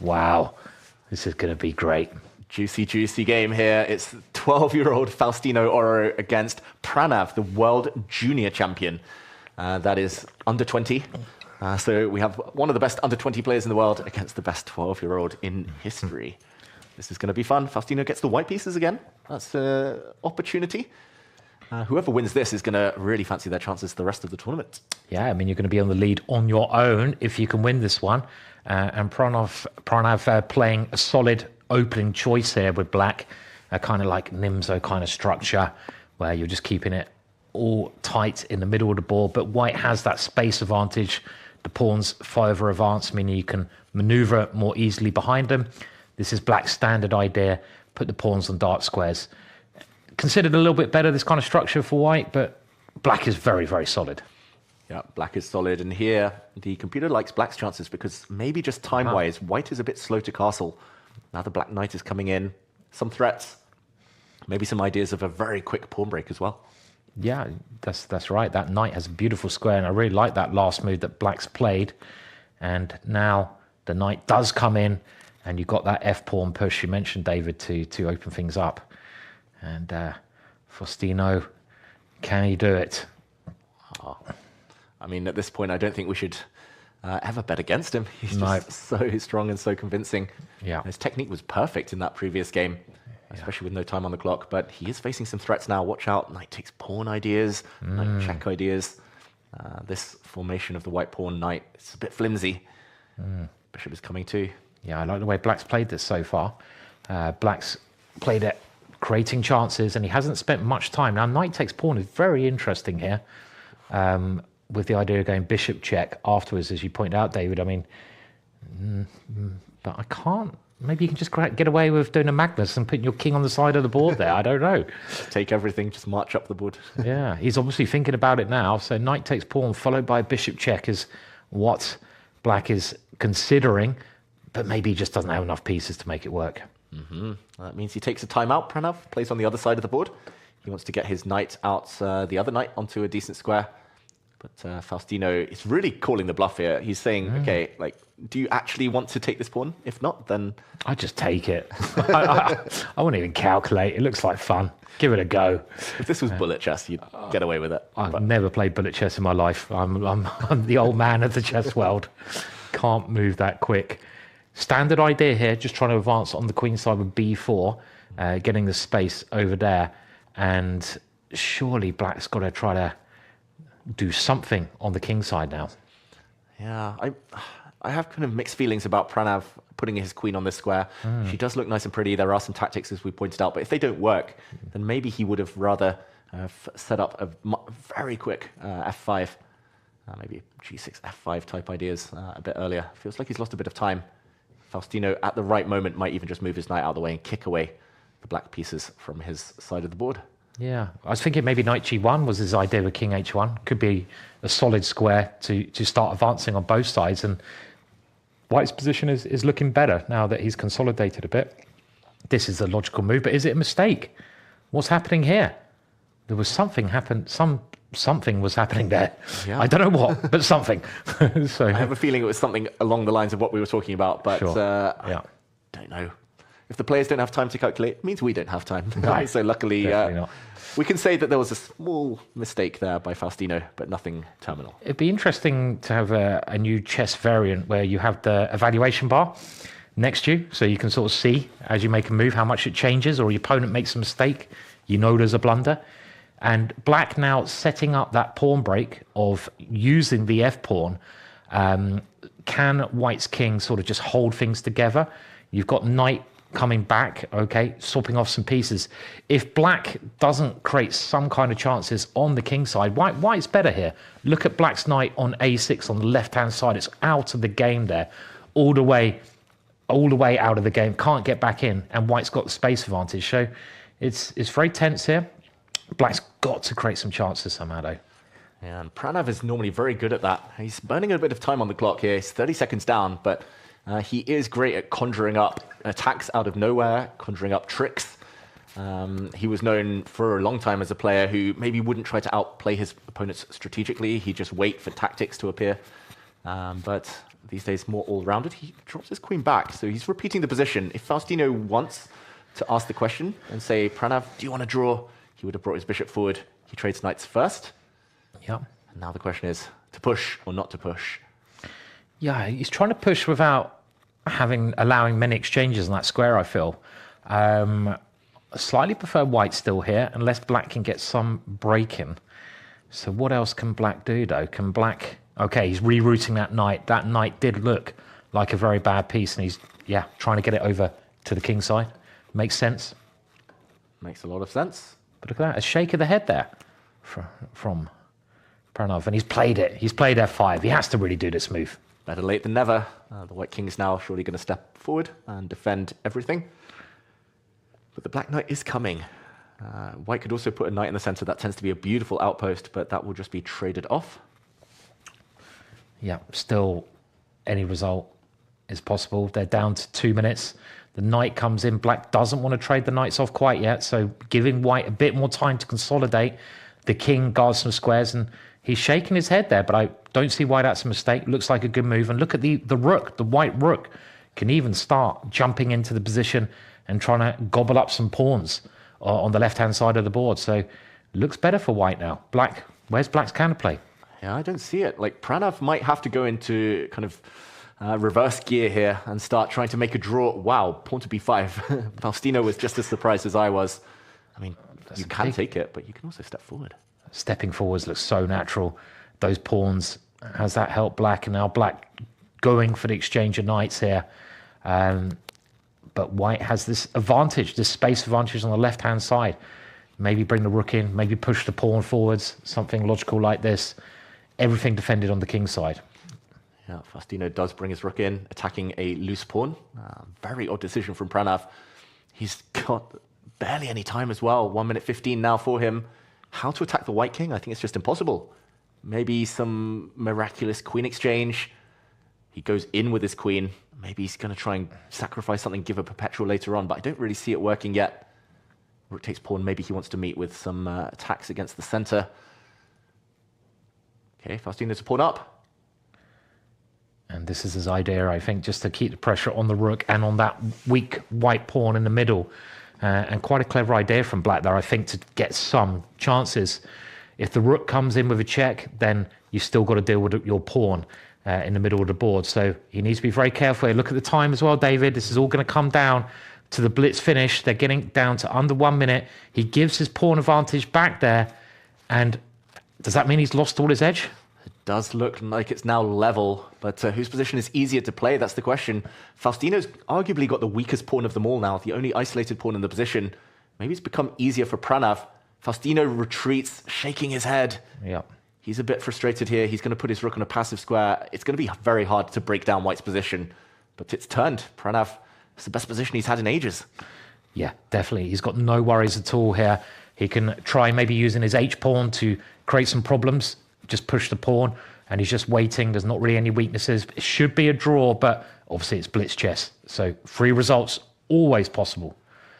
Wow. This is going to be great. Juicy, juicy game here. It's 12-year-old Faustino Oro against Pranav, the world junior champion. That is under 20. So we have one of the best under 20 players in the world against the best 12-year-old in history. This is going to be fun. Faustino gets the white pieces again. That's an opportunity. Whoever wins this is going to really fancy their chances the rest of the tournament. Yeah, I mean, you're going to be on the lead on your own if you can win this one. And Pranav playing a solid opening choice here with black, a kind of like Nimzo kind of structure where you're just keeping it all tight in the middle of the board. But white has that space advantage. The pawns further advance, meaning you can maneuver more easily behind them. This is black's standard idea. Put the pawns on dark squares. Considered a little bit better, this kind of structure for white, but black is very, very solid. Yeah, black is solid. And here, the computer likes black's chances because maybe just time-wise, white is a bit slow to castle. Now the black knight is coming in. Some threats. Maybe some ideas of a very quick pawn break as well. Yeah, that's right. That knight has a beautiful square, and I really like that last move that black's played. And now the knight does come in, and you've got that f-pawn push you mentioned, David, to open things up. And Faustino, can he do it? Oh. I mean, at this point, I don't think we should ever bet against him. He's just so strong and so convincing. Yeah. His technique was perfect in that previous game, especially with no time on the clock. But he is facing some threats now. Watch out. Knight takes pawn ideas, knight check ideas. This formation of the white pawn knight, it's a bit flimsy. Bishop is coming too. Yeah, I like the way black's played this so far. Black's played it creating chances, and he hasn't spent much time. Now, knight takes pawn is very interesting here, with the idea of going bishop check afterwards, as you point out, David. I mean, but I can't. Maybe you can just get away with doing a Magnus and putting your king on the side of the board there. I don't know. Take everything, just march up the board. Yeah, he's obviously thinking about it now. So knight takes pawn, followed by bishop check is what black is considering, but maybe he just doesn't have enough pieces to make it work. That means he takes a timeout. Pranav plays on the other side of the board. He wants to get his knight out, the other knight, onto a decent square. But Faustino is really calling the bluff here. He's saying, okay, like, do you actually want to take this pawn? If not, then... I just take it. I won't even calculate. It looks like fun. Give it a go. If this was bullet chess, you'd get away with it. I've never played bullet chess in my life. I'm the old man of the chess world. Can't move that quick. Standard idea here, just trying to advance on the queen side with b4, getting the space over there. And surely black's got to try to do something on the king side now. Yeah, I have kind of mixed feelings about Pranav putting his queen on this square. She does look nice and pretty. There are some tactics, as we pointed out, but if they don't work, then maybe he would have rather set up a very quick f5, maybe g6, f5 type ideas a bit earlier. Feels like he's lost a bit of time. Faustino, at the right moment, might even just move his knight out of the way and kick away the black pieces from his side of the board. Yeah, I was thinking maybe knight g1 was his idea with king h1. Could be a solid square to start advancing on both sides. And white's position is looking better now that he's consolidated a bit. This is the logical move, but is it a mistake? What's happening here? There was something happened. Something was happening there. Yeah. I don't know what, but something. So I have a feeling it was something along the lines of what we were talking about, but I don't know. If the players don't have time to calculate, it means we don't have time. Right. So luckily, we can say that there was a small mistake there by Faustino, but nothing terminal. It'd be interesting to have a new chess variant where you have the evaluation bar next to you, so you can sort of see as you make a move how much it changes, or your opponent makes a mistake, you know there's a blunder. And black now setting up that pawn break of using the f-pawn. Can white's king sort of just hold things together? You've got knight coming back, okay, swapping off some pieces. If black doesn't create some kind of chances on the king side, white's better here. Look at black's knight on a6 on the left-hand side. It's out of the game there, all the way out of the game. Can't get back in, and white's got the space advantage. So it's very tense here. Black's got to create some chances somehow, though. Yeah, and Pranav is normally very good at that. He's burning a bit of time on the clock here. He's 30 seconds down, but he is great at conjuring up attacks out of nowhere, conjuring up tricks. He was known for a long time as a player who maybe wouldn't try to outplay his opponents strategically. He'd just wait for tactics to appear. But these days more all-rounded. He drops his queen back, so he's repeating the position. If Faustino wants to ask the question and say, Pranav, do you want to draw? He would have brought his bishop forward. He trades knights first. Yep. And now the question is, to push or not to push? Yeah, he's trying to push without allowing many exchanges on that square, I feel. I slightly prefer white still here, unless black can get some break-in. So what else can black do, though? Can black... Okay, he's rerouting that knight. That knight did look like a very bad piece, and he's, yeah, trying to get it over to the king side. Makes sense. Makes a lot of sense. But look at that, a shake of the head there from Pranav, and he's played it. He's played f5. He has to really do this move. Better late than never. The white king is now surely going to step forward and defend everything. But the black knight is coming. White could also put a knight in the center. That tends to be a beautiful outpost, but that will just be traded off. Yeah, still any result is possible. They're down to 2 minutes. The knight comes in. Black doesn't want to trade the knights off quite yet, so giving white a bit more time to consolidate. The king guards some squares, and he's shaking his head there, but I don't see why that's a mistake. Looks like a good move. And look at the rook. The white rook can even start jumping into the position and trying to gobble up some pawns on the left-hand side of the board. So looks better for white now. Black, where's black's counterplay? Yeah, I don't see it. Like, Pranav might have to go into kind of reverse gear here and start trying to make a draw. Wow, pawn to b5. Faustino was just as surprised as I was. I mean, you can take it, but you can also step forward. Stepping forwards looks so natural. Those pawns, has that helped black? And now black going for the exchange of knights here. But white has this advantage, this space advantage on the left-hand side. Maybe bring the rook in, maybe push the pawn forwards, something logical like this. Everything defended on the king side. Yeah, Faustino does bring his rook in, attacking a loose pawn. Very odd decision from Pranav. He's got barely any time as well. 1 minute 15 now for him. How to attack the white king? I think it's just impossible. Maybe some miraculous queen exchange. He goes in with his queen. Maybe he's going to try and sacrifice something, give a perpetual later on, but I don't really see it working yet. Rook takes pawn. Maybe he wants to meet with some attacks against the center. Okay, Faustino's a pawn up. And this is his idea, I think, just to keep the pressure on the rook and on that weak white pawn in the middle. And quite a clever idea from black there, I think, to get some chances. If the rook comes in with a check, then you've still got to deal with your pawn in the middle of the board. So he needs to be very careful here. Look at the time as well, David. This is all going to come down to the blitz finish. They're getting down to under 1 minute. He gives his pawn advantage back there. And does that mean he's lost all his edge? It does look like it's now level, but whose position is easier to play? That's the question. Faustino's arguably got the weakest pawn of them all now, the only isolated pawn in the position. Maybe it's become easier for Pranav. Faustino retreats, shaking his head. Yeah. He's a bit frustrated here. He's going to put his rook on a passive square. It's going to be very hard to break down white's position, but it's turned. Pranav, it's the best position he's had in ages. Yeah, definitely. He's got no worries at all here. He can try maybe using his h-pawn to create some problems, just push the pawn, and he's just waiting. There's not really any weaknesses. It should be a draw, but obviously it's blitz chess. So 3 results, always possible.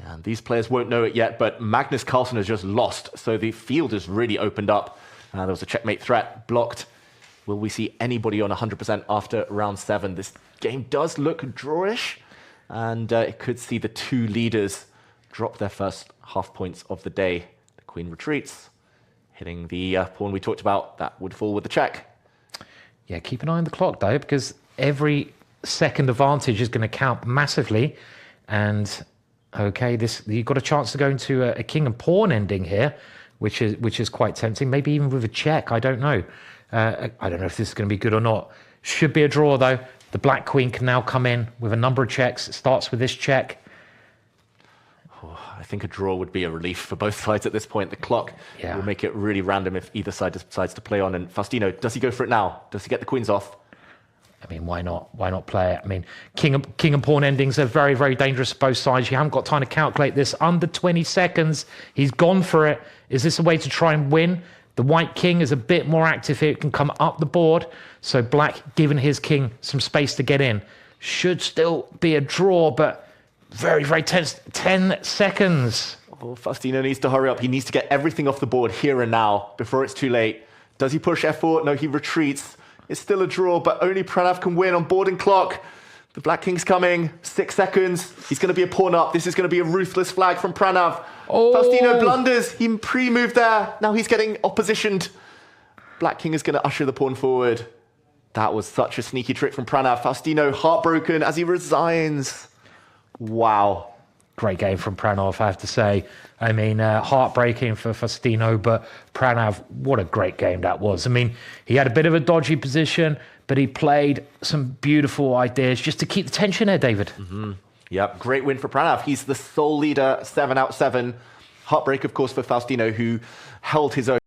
And these players won't know it yet, but Magnus Carlsen has just lost, so the field has really opened up. There was a checkmate threat, blocked. Will we see anybody on 100% after round 7? This game does look drawish, and it could see the 2 leaders drop their first half points of the day. The queen retreats, hitting the pawn we talked about. That would fall with the check. Yeah, keep an eye on the clock, though, because every second advantage is going to count massively. And, okay, you've got a chance to go into a king and pawn ending here, which is quite tempting. Maybe even with a check, I don't know. I don't know if this is going to be good or not. Should be a draw, though. The black queen can now come in with a number of checks. It starts with this check. I think a draw would be a relief for both sides at this point. The clock will make it really random if either side decides to play on. And Faustino, does he go for it now? Does he get the queens off? I mean, why not? Why not play it? I mean, king and pawn endings are very, very dangerous both sides. You haven't got time to calculate this. Under 20 seconds, he's gone for it. Is this a way to try and win? The white king is a bit more active here. It can come up the board. So black, giving his king some space to get in. Should still be a draw, but very, very tense. 10 seconds. Oh, Faustino needs to hurry up. He needs to get everything off the board here and now before it's too late. Does he push f4? No, he retreats. It's still a draw, but only Pranav can win on boarding clock. The Black King's coming. 6 seconds. He's going to be a pawn up. This is going to be a ruthless flag from Pranav. Oh. Faustino blunders. He pre-moved there. Now he's getting oppositioned. Black King is going to usher the pawn forward. That was such a sneaky trick from Pranav. Faustino heartbroken as he resigns. Wow. Great game from Pranav, I have to say. I mean, heartbreaking for Faustino, but Pranav, what a great game that was. I mean, he had a bit of a dodgy position, but he played some beautiful ideas just to keep the tension there, David. Yep, great win for Pranav. He's the sole leader, 7 out 7. Heartbreak, of course, for Faustino, who held his own.